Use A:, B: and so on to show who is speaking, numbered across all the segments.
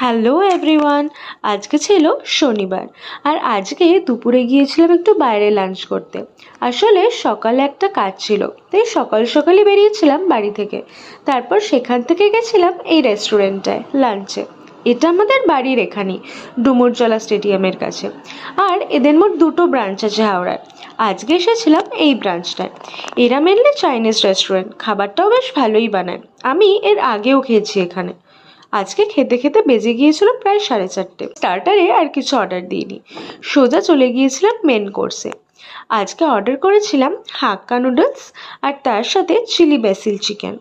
A: Hello everyone. আজকে ছিল শনিবার আর আজকে দুপুরে গিয়েছিলাম একটু বাইরে লাঞ্চ করতে। আসলে সকালে একটা কাজ ছিল, তাই সকাল সকালই বেরিয়েছিলাম বাড়ি থেকে। তারপর সেখান থেকে গেছিলাম এই রেস্টুরেন্টটায় লাঞ্চে। এটা আমাদের বাড়ির এখানেই, ডুমুরজলা স্টেডিয়ামের কাছে। আর এদের মোট দুটো ব্রাঞ্চ আছে হাওড়ায়। আজকে এসেছিলাম এই ব্রাঞ্চটায়। এরা মেনলি চাইনিজ রেস্টুরেন্ট, খাবারটাও বেশ ভালোই বানায়। আমি এর আগেও খেয়েছি এখানে। আজকে খেতে খেতে বেজে গিয়েছিল প্রায় 4:30। স্টার্টারে আর কিছু অর্ডার দিইনি, সোজা চলে গিয়েছিলাম মেন কোর্সে। আজকে অর্ডার করেছিলাম হাক্কা নুডলস আর তার সাথে চিলি বেসিল চিকেন।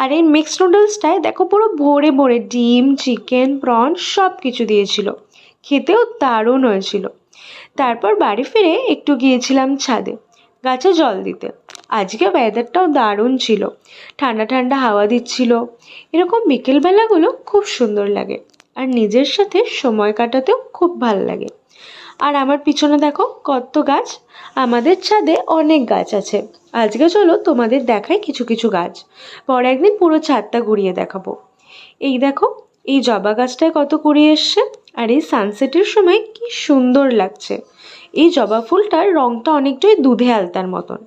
A: আর এই মিক্সড নুডলসটায় দেখো পুরো ভরে ভরে ডিম, চিকেন, প্রন সব কিছু দিয়েছিল। খেতেও দারুণ হয়েছিল। তারপর বাড়ি ফিরে একটু গিয়েছিলাম ছাদে গাছে জল দিতে। আজকে ওয়েদারটাও দারুণ ছিল, ঠান্ডা ঠান্ডা হাওয়া দিচ্ছিল। এরকম বিকেলবেলাগুলো খুব সুন্দর লাগে, আর নিজের সাথে সময় কাটাতেও খুব ভাল লাগে। আর আমার পিছনে দেখো কত গাছ। আমাদের ছাদে অনেক গাছ আছে। আজকে চলো তোমাদের দেখাই কিছু কিছু গাছ, পরে একদিন পুরো ছাদটা ঘুরিয়ে দেখাবো। এই দেখো, এই জবা গাছটায় কত কুড়ি এসছে, আর এই সানসেটের সময় কি সুন্দর লাগছে। এই জবা ফুলটার রংটা অনেকটাই দুধে আলতার মতন।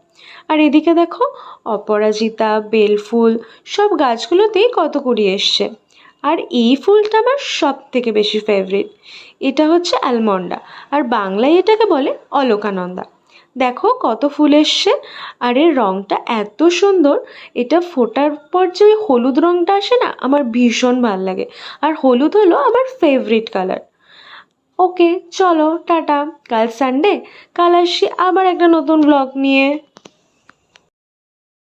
A: আর এদিকে দেখো অপরাজিতা, বেলফুল সব গাছগুলোতেই কত কুড়ি এসছে। আর এই ফুলটা আমার সব থেকে বেশি ফেভারিট। এটা হচ্ছে অ্যালমন্ডা, আর বাংলায় এটাকে বলে অলকানন্দা। দেখো কত ফুল এসছে, আর এর রংটা এত সুন্দর। এটা ফোটার পর যে ওই হলুদ রংটা আসে না, আমার ভীষণ ভাল লাগে। আর হলুদ হলো আমার ফেভারিট কালার। ওকে চলো টাটা, কাল সানডে, কাল আসছি আবার একটা নতুন ব্লগ নিয়ে।